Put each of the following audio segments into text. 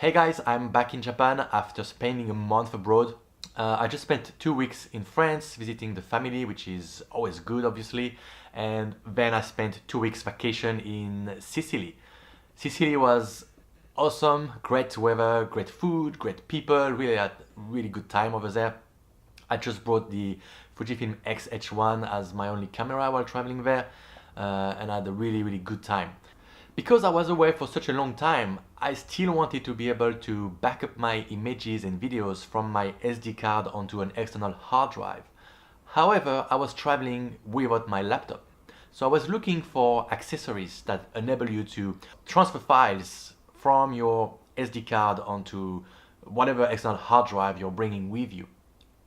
Hey guys, I'm back in Japan after spending a month abroad. I just spent 2 weeks in France visiting the family, which is always good obviously, and then I spent 2 weeks vacation in Sicily. Sicily was awesome, great weather, great food, great people, really had really good time over there. I just brought the Fujifilm X-H1 as my only camera while traveling there, and I had a really good time. Because I was away for such a long time, I still wanted to be able to back up my images and videos from my SD card onto an external hard drive. However, I was traveling without my laptop. So I was looking for accessories that enable you to transfer files from your SD card onto whatever external hard drive you're bringing with you.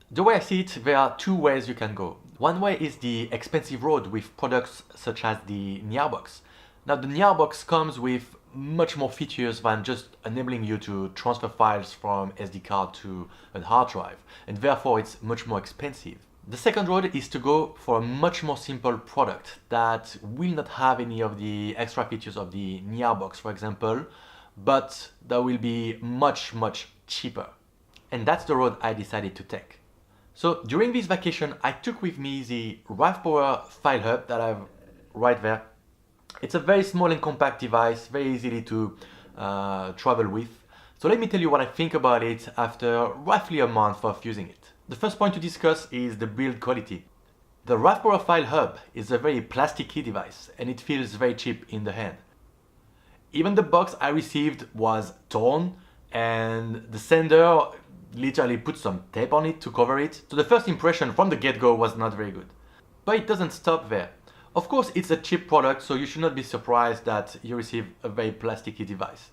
The way I see it, there are two ways you can go. One way is the expensive road with products such as the Box. Now the Box comes with much more features than just enabling you to transfer files from SD card to a hard drive, and therefore it's much more expensive. The second road is to go for a much more simple product that will not have any of the extra features of the Box, for example, but that will be much cheaper. And that's the road I decided to take. So during this vacation, I took with me the RAVPower FileHub that I have right there. It's a very small and compact device, very easily to travel with. So let me tell you what I think about it after roughly a month of using it. The first point to discuss is the build quality. The RAVPower FileHub is a very plasticky device and it feels very cheap in the hand. Even the box I received was torn and the sender literally put some tape on it to cover it. So the first impression from the get-go was not very good. But it doesn't stop there. Of course, it's a cheap product, so you should not be surprised that you receive a very plasticky device.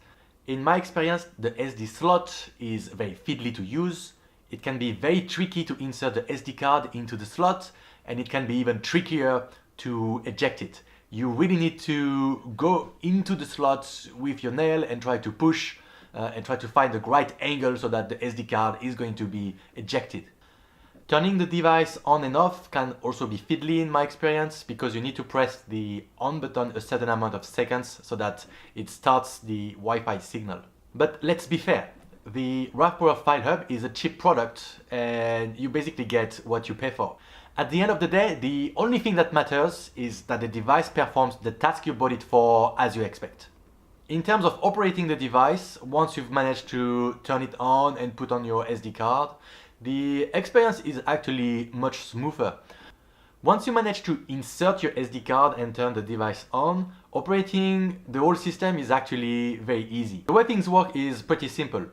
In my experience, the SD slot is very fiddly to use. It can be very tricky to insert the SD card into the slot, and it can be even trickier to eject it. You really need to go into the slot with your nail and try to push and try to find the right angle so that the SD card is going to be ejected. Turning the device on and off can also be fiddly in my experience because you need to press the on button a certain amount of seconds so that it starts the Wi-Fi signal. But let's be fair, the RAVPower FileHub is a cheap product and you basically get what you pay for. At the end of the day, the only thing that matters is that the device performs the task you bought it for as you expect. In terms of operating the device, once you've managed to turn it on and put on your SD card, the experience is actually much smoother. Once you manage to insert your SD card and turn the device on, operating the whole system is actually very easy. The way things work is pretty simple.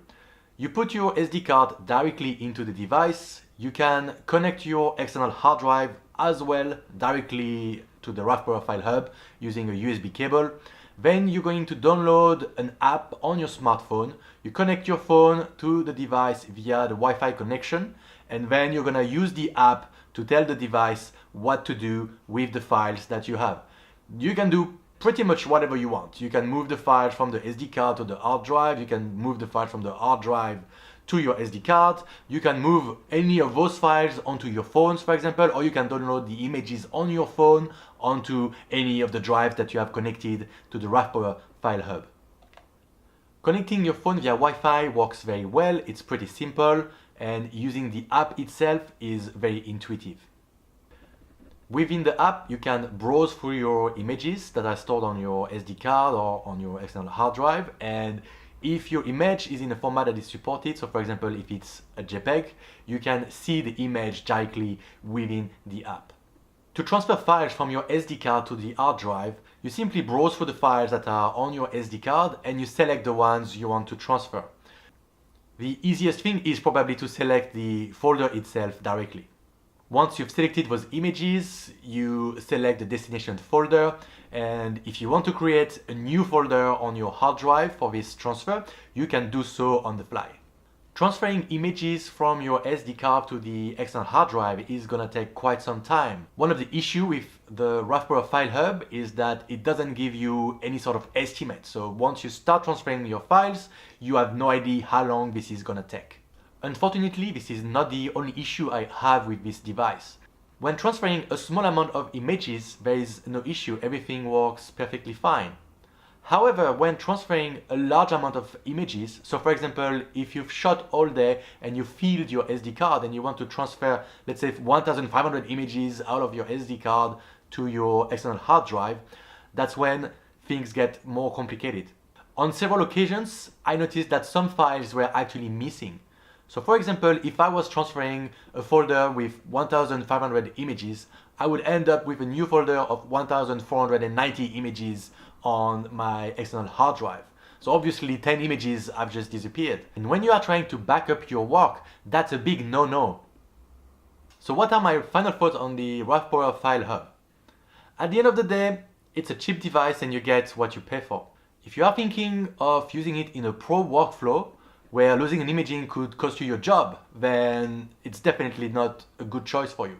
You put your SD card directly into the device. You can connect your external hard drive as well directly to the RAVPower FileHub using a USB cable. Then you're going to download an app on your smartphone. You connect your phone to the device via the Wi-Fi connection, and then you're gonna use the app to tell the device what to do with the files that you have. You can do pretty much whatever you want. You can move the files from the SD card to the hard drive. You can move the files from the hard drive to your SD card. You can move any of those files onto your phones, for example, or you can download the images on your phone onto any of the drives that you have connected to the RAVPower FileHub. Connecting your phone via Wi-Fi works very well. It's pretty simple, and using the app itself is very intuitive. Within the app, you can browse through your images that are stored on your SD card or on your external hard drive, and if your image is in a format that is supported, so for example if it's a JPEG, you can see the image directly within the app. To transfer files from your SD card to the hard drive, you simply browse through the files that are on your SD card and you select the ones you want to transfer. The easiest thing is probably to select the folder itself directly. Once you've selected those images, you select the destination folder, and if you want to create a new folder on your hard drive for this transfer, you can do so on the fly. Transferring images from your SD card to the external hard drive is gonna take quite some time. One of the issues with the RAVPower FileHub is that it doesn't give you any sort of estimate. So once you start transferring your files, you have no idea how long this is gonna take. Unfortunately, this is not the only issue I have with this device. When transferring a small amount of images, there is no issue, everything works perfectly fine. However, when transferring a large amount of images, so for example, if you've shot all day and you filled your SD card and you want to transfer, let's say 1,500 images out of your SD card to your external hard drive, that's when things get more complicated. On several occasions, I noticed that some files were actually missing. So for example, if I was transferring a folder with 1,500 images, I would end up with a new folder of 1,490 images on my external hard drive. So obviously 10 images have just disappeared. And when you are trying to back up your work, that's a big no-no. So what are my final thoughts on the RAVPower FileHub? At the end of the day, it's a cheap device and you get what you pay for. If you are thinking of using it in a pro workflow, where losing an imaging could cost you your job, then it's definitely not a good choice for you.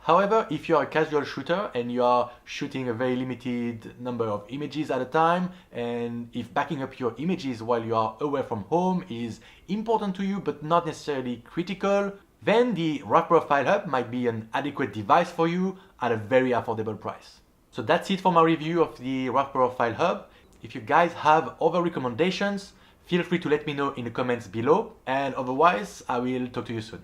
However, if you are a casual shooter and you are shooting a very limited number of images at a time, and if backing up your images while you are away from home is important to you but not necessarily critical, then the RAVPower FileHub might be an adequate device for you at a very affordable price. So that's it for my review of the RAVPower FileHub. If you guys have other recommendations, feel free to let me know in the comments below, and otherwise I will talk to you soon.